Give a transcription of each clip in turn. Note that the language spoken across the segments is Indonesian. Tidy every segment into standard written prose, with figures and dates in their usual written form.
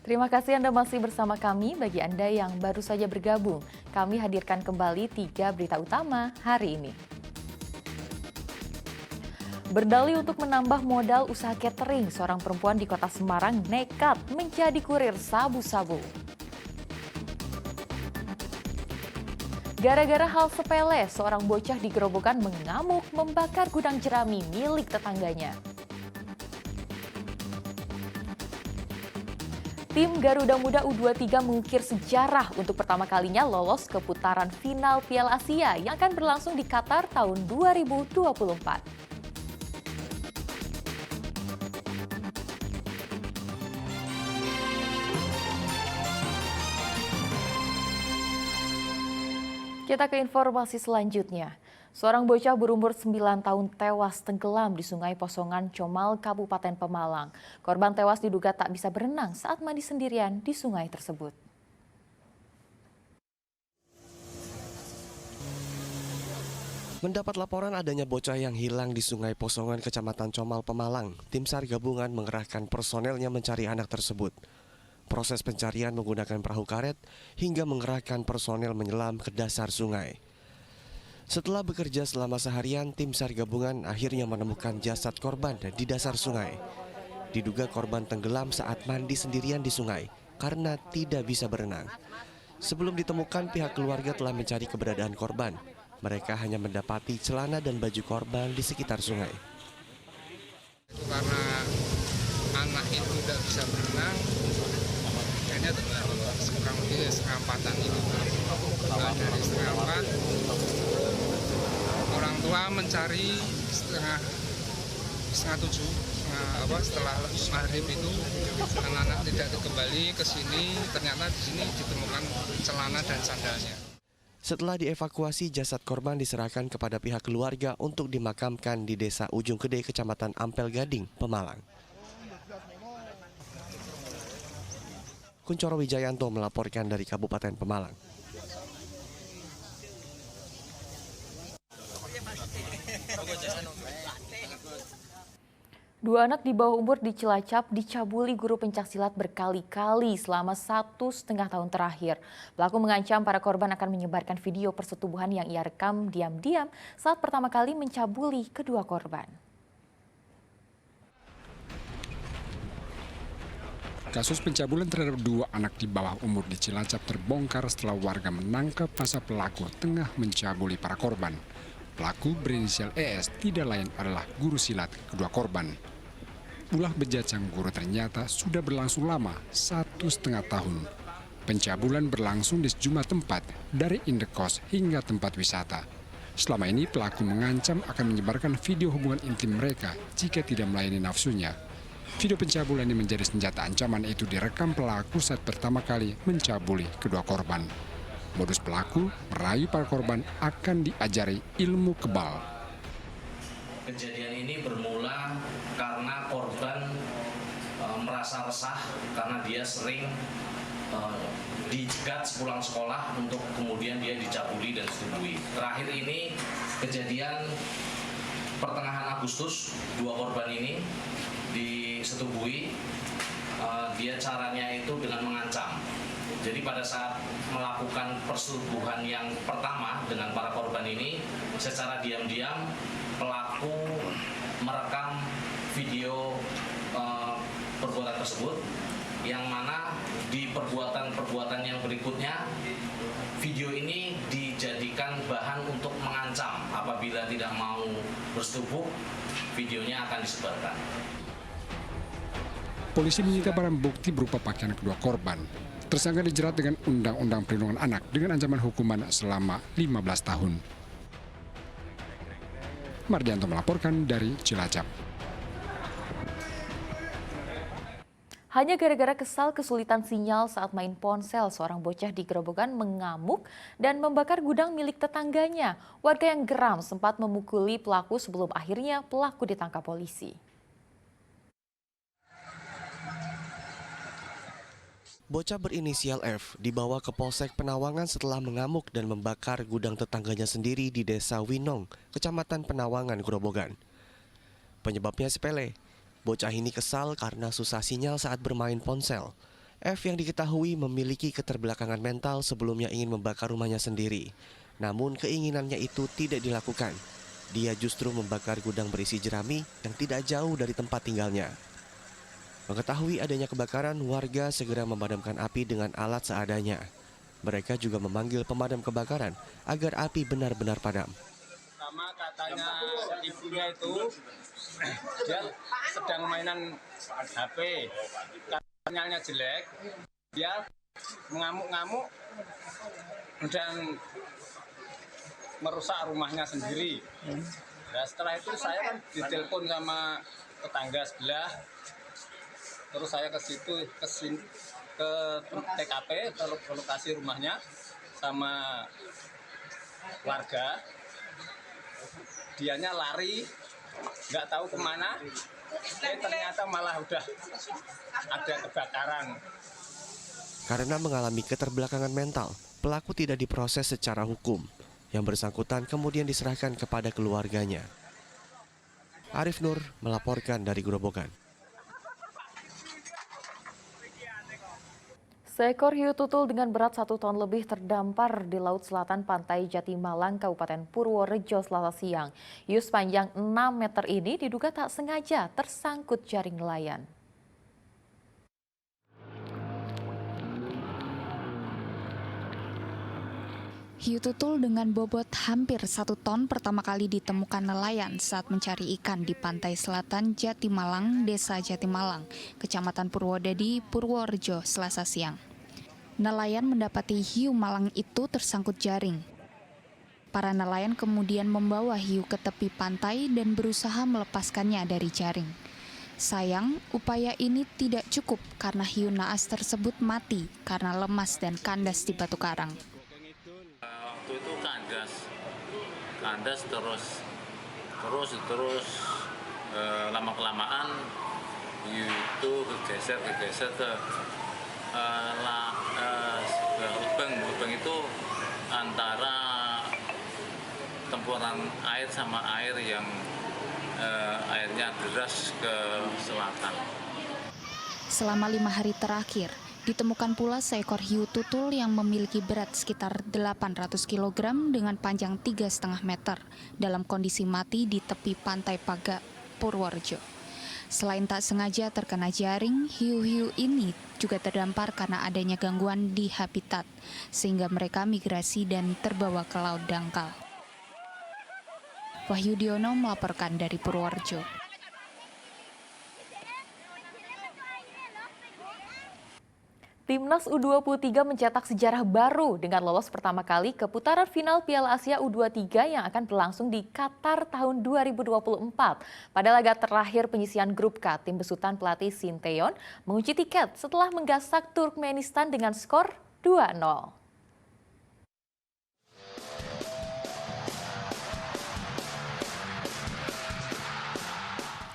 Terima kasih Anda masih bersama kami. Bagi Anda yang baru saja bergabung, kami hadirkan kembali 3 berita utama hari ini. Berdalih untuk menambah modal usaha catering, seorang perempuan di kota Semarang nekat menjadi kurir sabu-sabu. Gara-gara hal sepele, seorang bocah di Gerobokan mengamuk membakar gudang jerami milik tetangganya. Tim Garuda Muda U23 mengukir sejarah untuk pertama kalinya lolos ke putaran final Piala Asia yang akan berlangsung di Qatar tahun 2024. Kita ke informasi selanjutnya. Seorang bocah berumur 9 tahun tewas tenggelam di Sungai Posongan, Comal, Kabupaten Pemalang. Korban tewas diduga tak bisa berenang saat mandi sendirian di sungai tersebut. Mendapat laporan adanya bocah yang hilang di Sungai Posongan, Kecamatan Comal, Pemalang, tim SAR gabungan mengerahkan personelnya mencari anak tersebut. Proses pencarian menggunakan perahu karet hingga mengerahkan personel menyelam ke dasar sungai. Setelah bekerja selama seharian, tim SAR gabungan akhirnya menemukan jasad korban di dasar sungai. Diduga korban tenggelam saat mandi sendirian di sungai karena tidak bisa berenang. Sebelum ditemukan, pihak keluarga telah mencari keberadaan korban. Mereka hanya mendapati celana dan baju korban di sekitar sungai. Karena anak itu tidak bisa berenang, kayaknya kurang lebih setengah empatan ini. Dari setengah empat, orang tua mencari setengah tujuh, setelah maghrib itu anak-anak tidak kembali ke sini. Ternyata di sini ditemukan celana dan sandalnya. Setelah dievakuasi, jasad korban diserahkan kepada pihak keluarga untuk dimakamkan di Desa Ujung Gede, Kecamatan Ampel Gading, Pemalang. Kuncoro Wijayanto melaporkan dari Kabupaten Pemalang. Dua anak di bawah umur di Cilacap dicabuli guru pencaksilat berkali-kali selama 1,5 tahun terakhir. Pelaku mengancam para korban akan menyebarkan video persetubuhan yang ia rekam diam-diam saat pertama kali mencabuli kedua korban. Kasus pencabulan terhadap dua anak di bawah umur di Cilacap terbongkar setelah warga menangkap masa pelaku tengah mencabuli para korban. Pelaku berinisial ES tidak lain adalah guru silat kedua korban. Ulah bejat sang guru ternyata sudah berlangsung lama, 1,5 tahun. Pencabulan berlangsung di sejumlah tempat, dari indekos hingga tempat wisata. Selama ini pelaku mengancam akan menyebarkan video hubungan intim mereka jika tidak melayani nafsunya. Video pencabulan yang menjadi senjata ancaman itu direkam pelaku saat pertama kali mencabuli kedua korban. Modus pelaku merayu para korban akan diajari ilmu kebal. Kejadian ini bermula karena korban merasa resah karena dia sering dicegat sepulang sekolah untuk kemudian dia dicabuli dan disetubui. Terakhir ini kejadian pertengahan Agustus, dua korban ini disetubui. Dia caranya itu dengan mengancam. Jadi pada saat melakukan persetubuhan yang pertama dengan para korban ini, secara diam-diam pelaku merekam video perbuatan tersebut, yang mana di perbuatan yang berikutnya video ini dijadikan bahan untuk mengancam apabila tidak mau bersetubuh, videonya akan disebarkan. Polisi menyita barang bukti berupa pakaian kedua korban. Tersangka dijerat dengan Undang-Undang Perlindungan Anak dengan ancaman hukuman selama 15 tahun. Mardianto melaporkan dari Cilacap. Hanya gara-gara kesal kesulitan sinyal saat main ponsel, seorang bocah di Gerobokan mengamuk dan membakar gudang milik tetangganya. Warga yang geram sempat memukuli pelaku sebelum akhirnya pelaku ditangkap polisi. Bocah berinisial F dibawa ke Polsek Penawangan setelah mengamuk dan membakar gudang tetangganya sendiri di Desa Winong, Kecamatan Penawangan, Gerobogan. Penyebabnya sepele. Bocah ini kesal karena susah sinyal saat bermain ponsel. F yang diketahui memiliki keterbelakangan mental sebelumnya ingin membakar rumahnya sendiri. Namun keinginannya itu tidak dilakukan. Dia justru membakar gudang berisi jerami yang tidak jauh dari tempat tinggalnya. Mengetahui adanya kebakaran, warga segera memadamkan api dengan alat seadanya. Mereka juga memanggil pemadam kebakaran agar api benar-benar padam. Sama katanya ibunya itu dia sedang mainan HP, sinyalnya jelek, dia mengamuk-ngamuk dan merusak rumahnya sendiri. Nah, setelah itu saya kan ditelepon sama tetangga sebelah, terus saya ke TKP, ke lokasi rumahnya sama warga. Dianya lari, nggak tahu kemana, ternyata malah udah ada kebakaran. Karena mengalami keterbelakangan mental, pelaku tidak diproses secara hukum. Yang bersangkutan kemudian diserahkan kepada keluarganya. Arif Nur melaporkan dari Grobogan. Seekor hiu tutul dengan berat 1 ton lebih terdampar di Laut Selatan Pantai Jatimalang, Kabupaten Purworejo, Selasa siang. Hiu sepanjang 6 meter ini diduga tak sengaja tersangkut jaring nelayan. Hiu tutul dengan bobot hampir 1 ton pertama kali ditemukan nelayan saat mencari ikan di pantai selatan Jatimalang, Desa Jatimalang, Kecamatan Purwodadi, Purworejo, Selasa siang. Nelayan mendapati hiu malang itu tersangkut jaring. Para nelayan kemudian membawa hiu ke tepi pantai dan berusaha melepaskannya dari jaring. Sayang, upaya ini tidak cukup karena hiu naas tersebut mati karena lemas dan kandas di batu karang. Waktu itu kandas terus lama kelamaan hiu itu bergeser ke lubang itu antara tempuran air sama air yang airnya deras ke selatan. Selama 5 hari terakhir, ditemukan pula seekor hiu tutul yang memiliki berat sekitar 800 kg dengan panjang 3,5 meter dalam kondisi mati di tepi pantai Paga, Purworejo. Selain tak sengaja terkena jaring, hiu-hiu ini juga terdampar karena adanya gangguan di habitat, sehingga mereka migrasi dan terbawa ke laut dangkal. Wahyu Diono melaporkan dari Purworejo. Timnas U23 mencetak sejarah baru dengan lolos pertama kali ke putaran final Piala Asia U23 yang akan berlangsung di Qatar tahun 2024. Pada laga terakhir penyisihan grup K, tim besutan pelatih Sinteyong mengunci tiket setelah menggasak Turkmenistan dengan skor 2-0.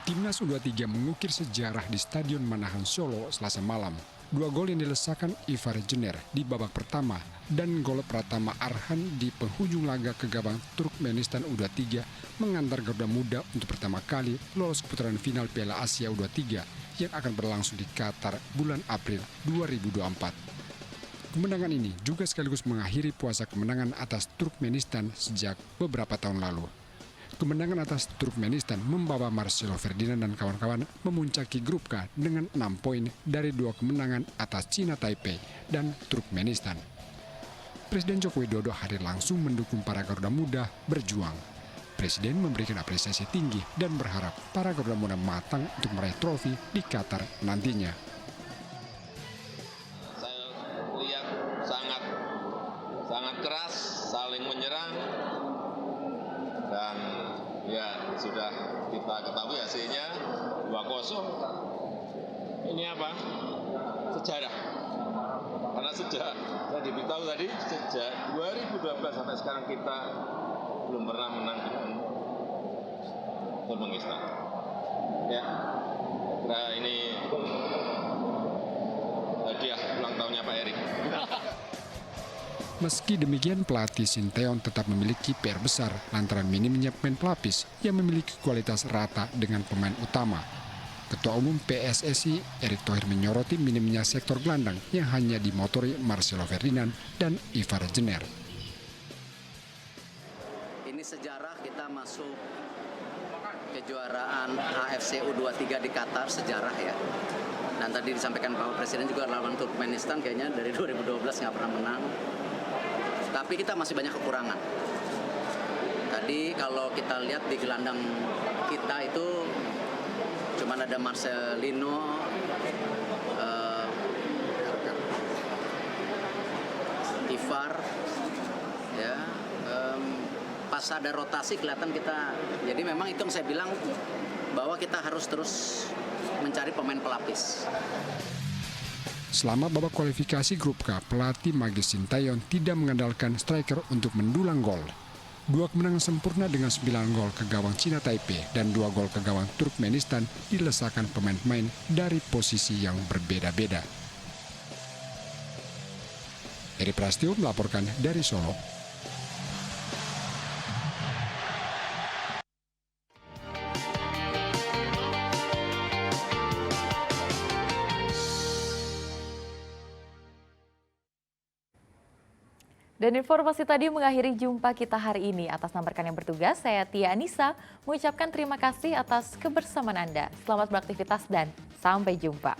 Timnas U23 mengukir sejarah di Stadion Manahan Solo Selasa malam. 2 gol yang dilesakan Ivar Jenner di babak pertama dan gol Pratama Arhan di penghujung laga ke gawang Turkmenistan U23 mengantar Garuda Muda untuk pertama kali lolos ke putaran final Piala Asia U23 yang akan berlangsung di Qatar bulan April 2024. Kemenangan ini juga sekaligus mengakhiri puasa kemenangan atas Turkmenistan sejak beberapa tahun lalu. Kemenangan atas Turkmenistan membawa Marcelo Ferdinand dan kawan-kawan memuncaki grup K dengan 6 poin dari 2 kemenangan atas Cina Taipei dan Turkmenistan. Presiden Joko Widodo hadir langsung mendukung para Garuda Muda berjuang. Presiden memberikan apresiasi tinggi dan berharap para Garuda Muda matang untuk meraih trofi di Qatar nantinya. Saya lihat sangat keras, saling menyerang. Dan ya sudah kita ketahui hasilnya 2-0. Ini apa? Sejarah. Karena sejak saya diberitahu tadi sejak 2012 sampai sekarang kita belum pernah menang dengan Turkmenistan. Ya, kira ini hadiah ulang tahunnya Pak Erik. Meski demikian, pelatih Sinteyong tetap memiliki PR besar lantaran minimnya pemain pelapis yang memiliki kualitas rata dengan pemain utama. Ketua Umum PSSI Erick Thohir menyoroti minimnya sektor gelandang yang hanya dimotori Marcelo Ferdinand dan Ivar Jenner. Ini sejarah kita masuk kejuaraan AFC U23 di Qatar, sejarah ya. Dan tadi disampaikan bahwa Presiden juga lawan Turkmenistan kayaknya dari 2012 nggak pernah menang. Tapi kita masih banyak kekurangan. Tadi kalau kita lihat di gelandang kita itu cuma ada Marcelino, Ivar, ya. Pas ada rotasi kelihatan kita. Jadi memang itu yang saya bilang bahwa kita harus terus mencari pemain pelapis. Selama babak kualifikasi grup K, pelatih Magis Sintayong tidak mengandalkan striker untuk mendulang gol. 2 kemenangan sempurna dengan 9 gol ke gawang Cina Taipei dan 2 gol ke gawang Turkmenistan dilesakan pemain-pemain dari posisi yang berbeda-beda. Eri Prastio melaporkan dari Solo. Dan informasi tadi mengakhiri jumpa kita hari ini. Atas nama rekan yang bertugas, saya Tia Anissa mengucapkan terima kasih atas kebersamaan Anda. Selamat beraktivitas dan sampai jumpa.